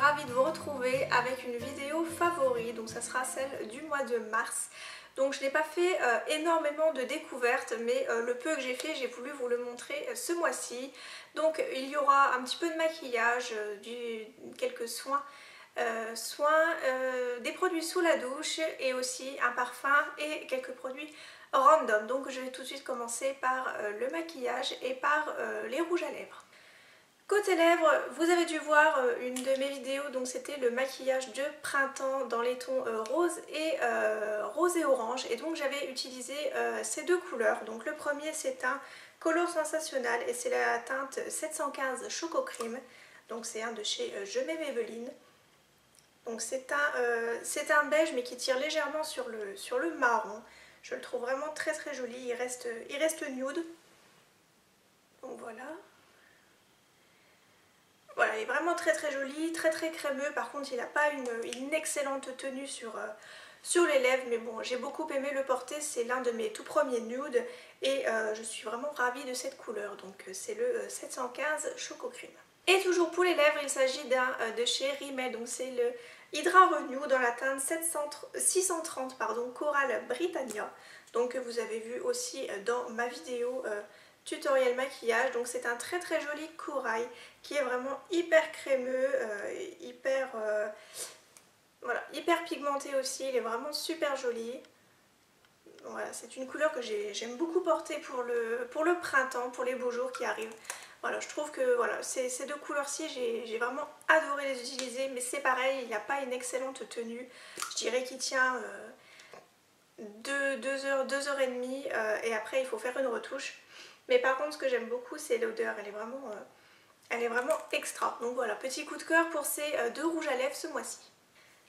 ravie de vous retrouver avec une vidéo favori, donc ça sera celle du mois de mars. Donc je n'ai pas fait énormément de découvertes, mais le peu que j'ai fait, j'ai voulu vous le montrer ce mois-ci. Donc il y aura un petit peu de maquillage, quelques soins, des produits sous la douche et aussi un parfum et quelques produits random. Donc je vais tout de suite commencer par le maquillage et par les rouges à lèvres. Côté lèvres, vous avez dû voir une de mes vidéos, donc c'était le maquillage de printemps dans les tons rose et orange, et donc j'avais utilisé ces deux couleurs. Donc le premier c'est un Color Sensationnel et c'est la teinte 715 Choco Cream, donc c'est un de chez Je m'aime Maybelline. Donc c'est un beige mais qui tire légèrement sur le marron. Je le trouve vraiment très très joli, il reste nude. Donc voilà. Voilà, il est vraiment très très joli, très très crémeux. Par contre, il n'a pas une excellente tenue sur les lèvres. Mais bon, j'ai beaucoup aimé le porter. C'est l'un de mes tout premiers nudes. Et je suis vraiment ravie de cette couleur. Donc c'est le 715 Choco Cream. Et toujours pour les lèvres, il s'agit d'un de chez Rimmel. Donc c'est le Hydra Renew dans la teinte 630 Coral Britannia. Donc vous avez vu aussi dans ma vidéo tutoriel maquillage. Donc c'est un très très joli corail qui est vraiment hyper crémeux, hyper pigmenté aussi. Il est vraiment super joli. Voilà, c'est une couleur que j'aime beaucoup porter pour le printemps, pour les beaux jours qui arrivent. Voilà, je trouve que voilà, ces deux couleurs-ci, j'ai vraiment adoré les utiliser, mais c'est pareil, il n'a pas une excellente tenue. Je dirais qu'il tient 2 heures, 2 heures et demie, et après il faut faire une retouche. Mais par contre, ce que j'aime beaucoup, c'est l'odeur, elle est vraiment extra. Donc voilà, petit coup de cœur pour ces deux rouges à lèvres ce mois-ci.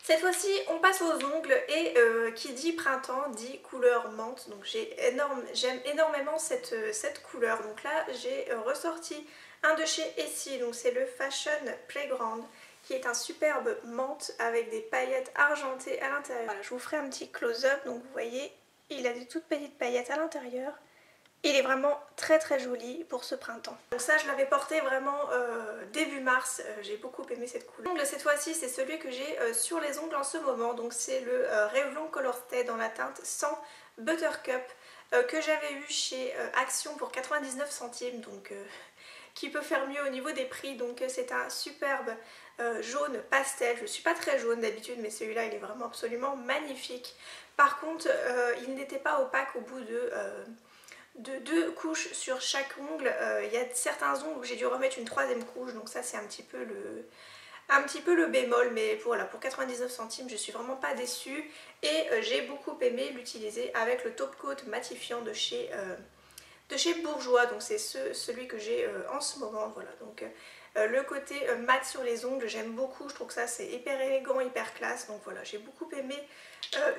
Cette fois-ci, on passe aux ongles et qui dit printemps dit couleur menthe. Donc j'aime énormément cette couleur. Donc là, j'ai ressorti un de chez Essie, donc c'est le Fashion Playground, qui est un superbe menthe avec des paillettes argentées à l'intérieur. Voilà, je vous ferai un petit close-up. Donc vous voyez, il a des toutes petites paillettes à l'intérieur. Il est vraiment très très joli pour ce printemps. Donc ça, je l'avais porté vraiment début mars, j'ai beaucoup aimé cette couleur. L'ongle cette fois-ci, c'est celui que j'ai sur les ongles en ce moment. Donc c'est le Revlon Color Stay dans la teinte 100 Buttercup que j'avais eu chez Action pour 99 centimes. Donc qui peut faire mieux au niveau des prix. Donc c'est un superbe jaune pastel. Je ne suis pas très jaune d'habitude, mais celui-là il est vraiment absolument magnifique. Par contre, il n'était pas opaque au bout de 2 couches sur chaque ongle. Il y a certains ongles où j'ai dû remettre une 3e couche, donc ça c'est un petit peu le bémol, mais voilà, pour 99 centimes je suis vraiment pas déçue et j'ai beaucoup aimé l'utiliser avec le top coat matifiant de chez Bourjois. Donc c'est celui que j'ai en ce moment. Voilà, donc le côté mat sur les ongles j'aime beaucoup, je trouve que ça c'est hyper élégant, hyper classe. Donc voilà, j'ai beaucoup aimé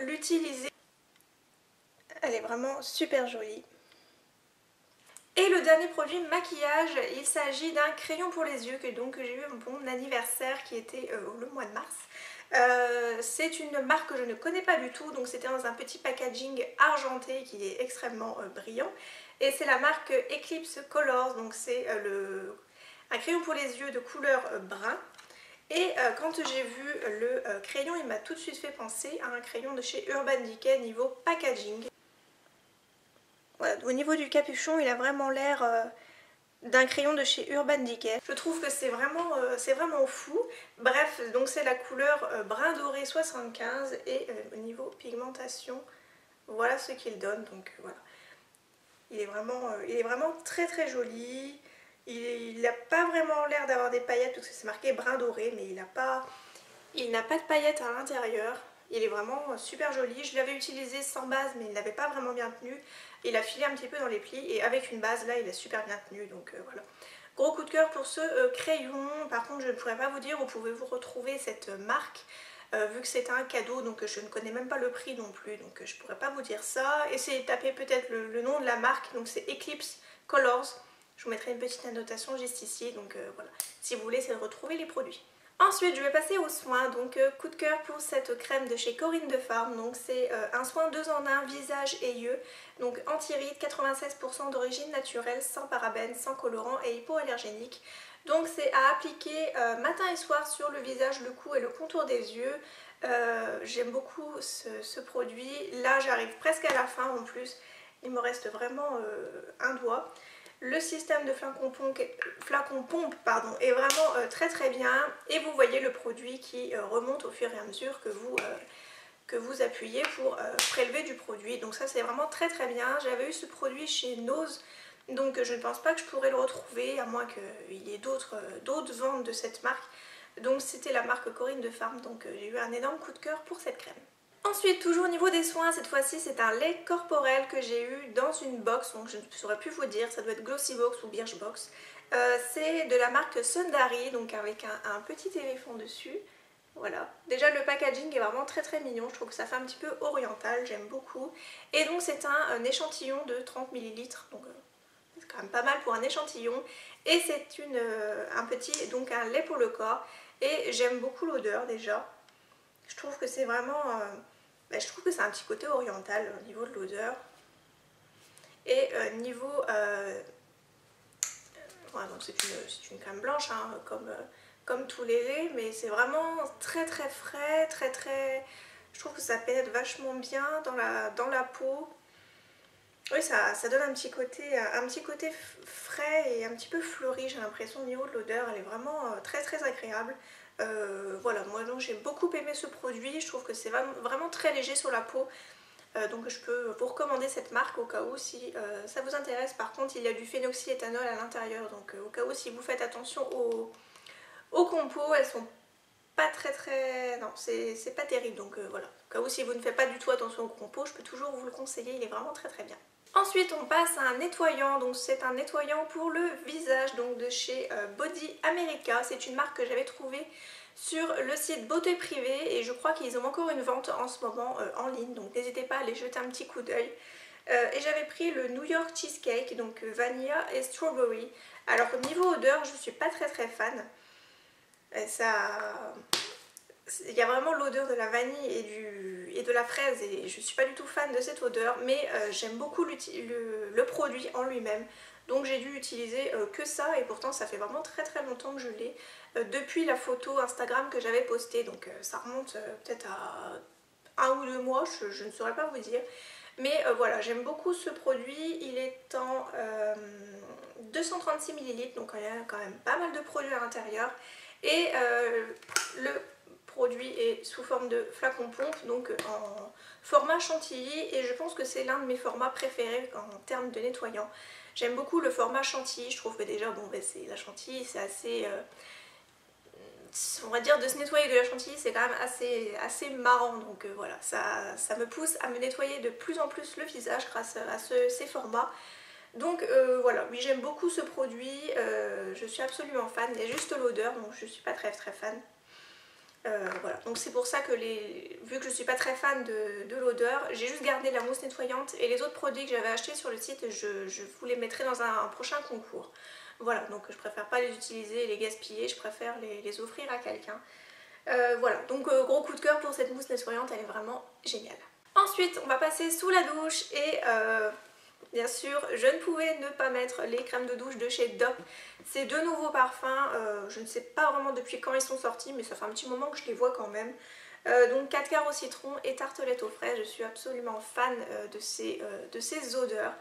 l'utiliser. Elle est vraiment super jolie. Et le dernier produit maquillage, il s'agit d'un crayon pour les yeux que j'ai eu pour mon anniversaire qui était le mois de mars. C'est une marque que je ne connais pas du tout, donc c'était dans un petit packaging argenté qui est extrêmement brillant. Et c'est la marque Eclipse Colors, donc c'est un crayon pour les yeux de couleur brun. Et quand j'ai vu le crayon, il m'a tout de suite fait penser à un crayon de chez Urban Decay niveau packaging. Voilà, au niveau du capuchon, il a vraiment l'air d'un crayon de chez Urban Decay. Je trouve que c'est vraiment fou. Bref, donc c'est la couleur brun doré 75 et au niveau pigmentation, voilà ce qu'il donne. Donc voilà, il est vraiment très très joli. Il n'a pas vraiment l'air d'avoir des paillettes parce que c'est marqué brun doré, mais il n'a pas de paillettes à l'intérieur. Il est vraiment super joli. Je l'avais utilisé sans base, mais il n'avait pas vraiment bien tenu. Il a filé un petit peu dans les plis et avec une base là il a super bien tenu. Donc voilà. Gros coup de cœur pour ce crayon. Par contre je ne pourrais pas vous dire où pouvez-vous retrouver cette marque. Vu que c'est un cadeau, donc je ne connais même pas le prix non plus. Donc je ne pourrais pas vous dire ça. Essayez de taper peut-être le nom de la marque. Donc c'est Eclipse Colors. Je vous mettrai une petite annotation juste ici. Donc voilà. Si vous voulez, c'est de retrouver les produits. Ensuite, je vais passer aux soins, donc coup de cœur pour cette crème de chez Corinne de Farm. Donc c'est un soin 2 en 1 visage et yeux, donc anti-rides, 96% d'origine naturelle, sans parabènes, sans colorant et hypoallergénique. Donc c'est à appliquer matin et soir sur le visage, le cou et le contour des yeux. J'aime beaucoup ce produit. Là j'arrive presque à la fin en plus, il me reste vraiment un doigt. Le système de flacon pompe est vraiment très bien et vous voyez le produit qui remonte au fur et à mesure que vous appuyez pour prélever du produit. Donc ça c'est vraiment très bien. J'avais eu ce produit chez Nose, donc je ne pense pas que je pourrais le retrouver à moins qu'il y ait d'autres ventes de cette marque. Donc c'était la marque Corinne de Farm, donc j'ai eu un énorme coup de cœur pour cette crème. Ensuite, toujours au niveau des soins, cette fois-ci c'est un lait corporel que j'ai eu dans une box, donc je ne saurais plus vous dire, ça doit être Glossybox ou Birchbox. C'est de la marque Sundari, donc avec un petit éléphant dessus. Voilà. Déjà le packaging est vraiment très mignon, je trouve que ça fait un petit peu oriental, j'aime beaucoup. Et donc c'est un échantillon de 30 ml, donc c'est quand même pas mal pour un échantillon. Et c'est un lait pour le corps, et j'aime beaucoup l'odeur déjà. Je trouve que c'est vraiment... je trouve que c'est un petit côté oriental au niveau de l'odeur. Et niveau... ouais, donc c'est une crème blanche, hein, comme tous les laits, mais c'est vraiment très frais, Je trouve que ça pénètre vachement bien dans la peau. Oui, ça donne un petit côté frais et un petit peu fleuri, j'ai l'impression, au niveau de l'odeur. Elle est vraiment très agréable. Voilà, moi donc j'ai beaucoup aimé ce produit, je trouve que c'est vraiment très léger sur la peau. Donc je peux vous recommander cette marque au cas où si ça vous intéresse. Par contre il y a du phénoxyéthanol à l'intérieur, donc au cas où si vous faites attention aux compos, elles sont pas non, c'est pas terrible, donc voilà. Au cas où si vous ne faites pas du tout attention aux compos, je peux toujours vous le conseiller, il est vraiment très bien. Ensuite on passe à un nettoyant, donc c'est un nettoyant pour le visage, donc de chez Body America. C'est une marque que j'avais trouvée sur le site Beauté Privée et je crois qu'ils ont encore une vente en ce moment en ligne, donc n'hésitez pas à aller jeter un petit coup d'œil. Et j'avais pris le New York Cheesecake, donc vanilla et strawberry. Alors au niveau odeur, je suis pas très fan. Il y a vraiment l'odeur de la vanille et de la fraise et je suis pas du tout fan de cette odeur, mais j'aime beaucoup le produit en lui-même. Donc j'ai dû utiliser que ça et pourtant ça fait vraiment très longtemps que je l'ai. Depuis la photo Instagram que j'avais postée, donc ça remonte peut-être à 1 ou 2 mois, je ne saurais pas vous dire. Mais voilà, j'aime beaucoup ce produit, il est en 236 ml, donc il y a quand même pas mal de produits à l'intérieur. Et le produit est sous forme de flacon pompe, donc en format chantilly, et je pense que c'est l'un de mes formats préférés en termes de nettoyant. J'aime beaucoup le format chantilly, je trouve que déjà bon c'est la chantilly, c'est assez... on va dire de se nettoyer de la chantilly c'est quand même assez marrant, donc voilà, ça me pousse à me nettoyer de plus en plus le visage grâce à ces formats. Donc voilà, oui j'aime beaucoup ce produit, je suis absolument fan, il y a juste l'odeur donc je suis pas très fan. Voilà, donc c'est pour ça que vu que je suis pas très fan de l'odeur, j'ai juste gardé la mousse nettoyante et les autres produits que j'avais achetés sur le site, je vous les mettrai dans un prochain concours. Voilà, donc je préfère pas les utiliser et les gaspiller, je préfère les offrir à quelqu'un. Voilà, donc gros coup de cœur pour cette mousse nettoyante, elle est vraiment géniale. Ensuite, on va passer sous la douche et bien sûr, je ne pouvais ne pas mettre les crèmes de douche de chez Dove. Ces deux nouveaux parfums, je ne sais pas vraiment depuis quand ils sont sortis, mais ça fait un petit moment que je les vois quand même. Donc 4 quarts au citron et tartelette aux fraises, je suis absolument fan de ces odeurs.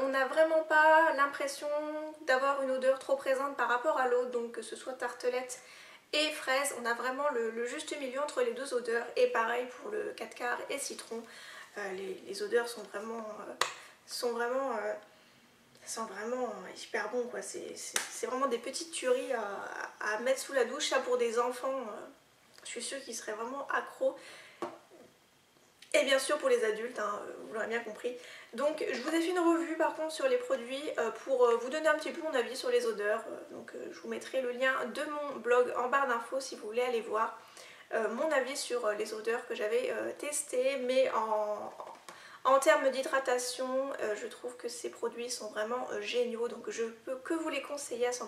On n'a vraiment pas l'impression d'avoir une odeur trop présente par rapport à l'autre, donc que ce soit tartelette et fraise, on a vraiment le juste milieu entre les deux odeurs. Et pareil pour le 4 quarts et citron, les odeurs sont vraiment hyper bons quoi. C'est vraiment des petites tueries à mettre sous la douche, ça pour des enfants, je suis sûre qu'ils seraient vraiment accros. Et bien sûr pour les adultes, hein, vous l'aurez bien compris. Donc je vous ai fait une revue par contre sur les produits pour vous donner un petit peu mon avis sur les odeurs. Donc je vous mettrai le lien de mon blog en barre d'infos si vous voulez aller voir mon avis sur les odeurs que j'avais testées. Mais en termes d'hydratation, je trouve que ces produits sont vraiment géniaux, donc je peux que vous les conseiller à 100%.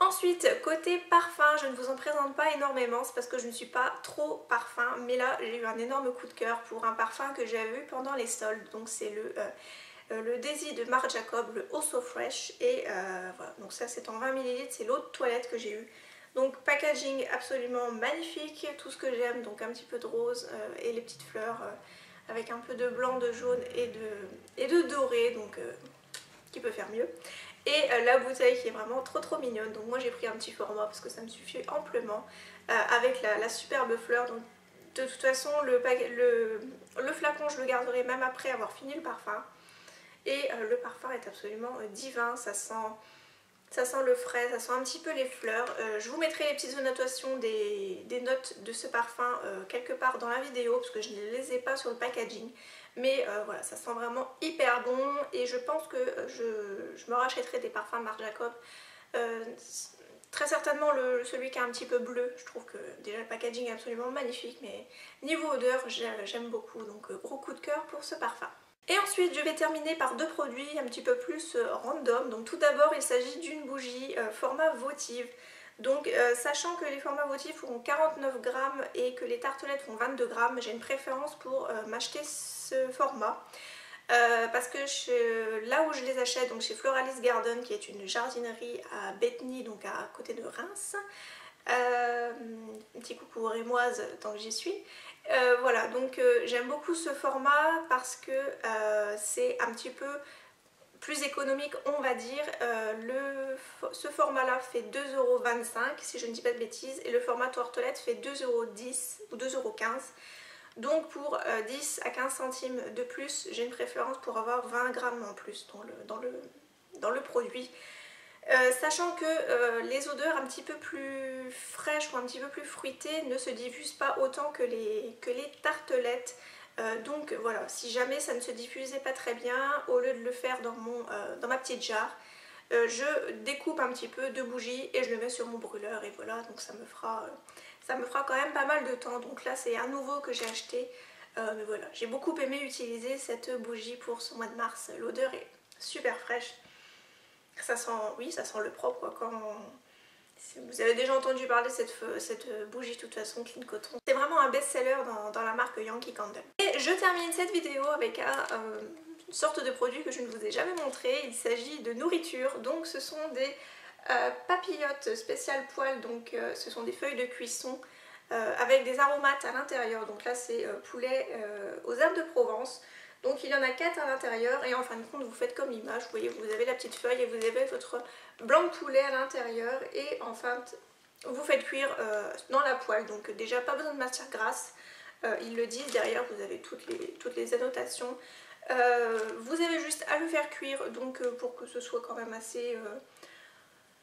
Ensuite, côté parfum, je ne vous en présente pas énormément, c'est parce que je ne suis pas trop parfum, mais là j'ai eu un énorme coup de cœur pour un parfum que j'ai vu pendant les soldes, donc c'est le Daisy de Marc Jacob, le Oh So Fresh, et voilà, donc ça c'est en 20 ml, c'est l'eau de toilette que j'ai eu. Donc packaging absolument magnifique, tout ce que j'aime, donc un petit peu de rose et les petites fleurs avec un peu de blanc, de jaune et de doré, donc qui peut faire mieux. Et la bouteille qui est vraiment trop mignonne, donc moi j'ai pris un petit format parce que ça me suffit amplement avec la superbe fleur. Donc de toute façon le flacon je le garderai même après avoir fini le parfum, et le parfum est absolument divin, ça sent le frais, ça sent un petit peu les fleurs. Je vous mettrai les petites annotations des notes de ce parfum quelque part dans la vidéo parce que je ne les ai pas sur le packaging. Mais voilà, ça sent vraiment hyper bon et je pense que je me rachèterai des parfums Marc Jacob. Très certainement celui qui est un petit peu bleu, je trouve que déjà le packaging est absolument magnifique, mais niveau odeur j'aime beaucoup, donc gros coup de cœur pour ce parfum. Et ensuite je vais terminer par deux produits un petit peu plus random. Donc tout d'abord il s'agit d'une bougie format votive. Donc sachant que les formats votifs font 49 grammes et que les tartelettes font 22 grammes, j'ai une préférence pour m'acheter ce format. Parce que là où je les achète, donc chez Floralis Garden qui est une jardinerie à Bethany, donc à côté de Reims, un petit coucou aux Rémoises tant que j'y suis. Voilà, donc j'aime beaucoup ce format parce que c'est un petit peu plus économique, on va dire. Ce format là fait 2,25 € si je ne dis pas de bêtises, et le format tartelette fait 2,10 € ou 2,15 €. Donc pour 10 à 15 centimes de plus, j'ai une préférence pour avoir 20 grammes en plus dans le produit. Sachant que les odeurs un petit peu plus fraîches ou un petit peu plus fruitées ne se diffusent pas autant que les tartelettes. Donc voilà, si jamais ça ne se diffusait pas très bien, au lieu de le faire dans ma petite jarre, je découpe un petit peu de bougie et je le mets sur mon brûleur, et voilà, donc ça me fera quand même pas mal de temps. Donc là c'est un nouveau que j'ai acheté, mais voilà, j'ai beaucoup aimé utiliser cette bougie pour ce mois de mars. L'odeur est super fraîche. Ça sent, oui, ça sent le propre quoi. Si vous avez déjà entendu parler de cette bougie de toute façon, Clean Cotton. C'est vraiment un best-seller dans la marque Yankee Candle. Et je termine cette vidéo avec une sorte de produit que je ne vous ai jamais montré. Il s'agit de nourriture. Donc ce sont des papillotes spéciales poêle. Donc ce sont des feuilles de cuisson avec des aromates à l'intérieur. Donc là c'est poulet aux herbes de Provence. Donc il y en a 4 à l'intérieur, et en fin de compte vous faites comme l'image, vous voyez, vous avez la petite feuille et vous avez votre blanc de poulet à l'intérieur, et enfin vous faites cuire dans la poêle. Donc déjà pas besoin de matière grasse, ils le disent derrière, vous avez toutes les annotations. Vous avez juste à le faire cuire, donc pour que ce soit quand même assez...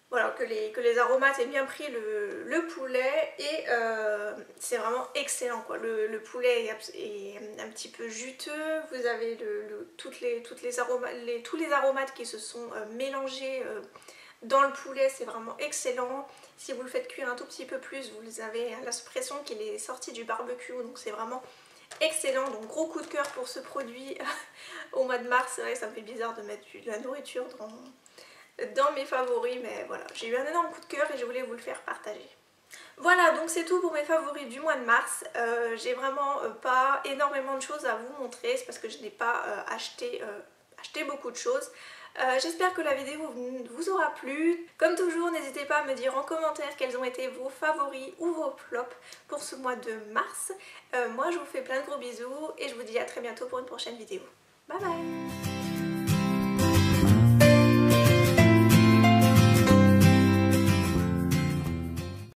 voilà, que les aromates aient bien pris le poulet, et c'est vraiment excellent quoi. Le poulet est un petit peu juteux, vous avez tous les aromates qui se sont mélangés dans le poulet, c'est vraiment excellent. Si vous le faites cuire un tout petit peu plus, vous avez l'impression qu'il est sorti du barbecue, donc c'est vraiment excellent. Donc gros coup de cœur pour ce produit au mois de mars. C'est vrai que ça me fait bizarre de mettre de la nourriture dans mes favoris, mais voilà, j'ai eu un énorme coup de cœur et je voulais vous le faire partager. Voilà, donc c'est tout pour mes favoris du mois de mars. J'ai vraiment pas énormément de choses à vous montrer, c'est parce que je n'ai pas acheté beaucoup de choses. J'espère que la vidéo vous aura plu. Comme toujours, n'hésitez pas à me dire en commentaire quels ont été vos favoris ou vos flops pour ce mois de mars. Moi je vous fais plein de gros bisous et je vous dis à très bientôt pour une prochaine vidéo. Bye bye!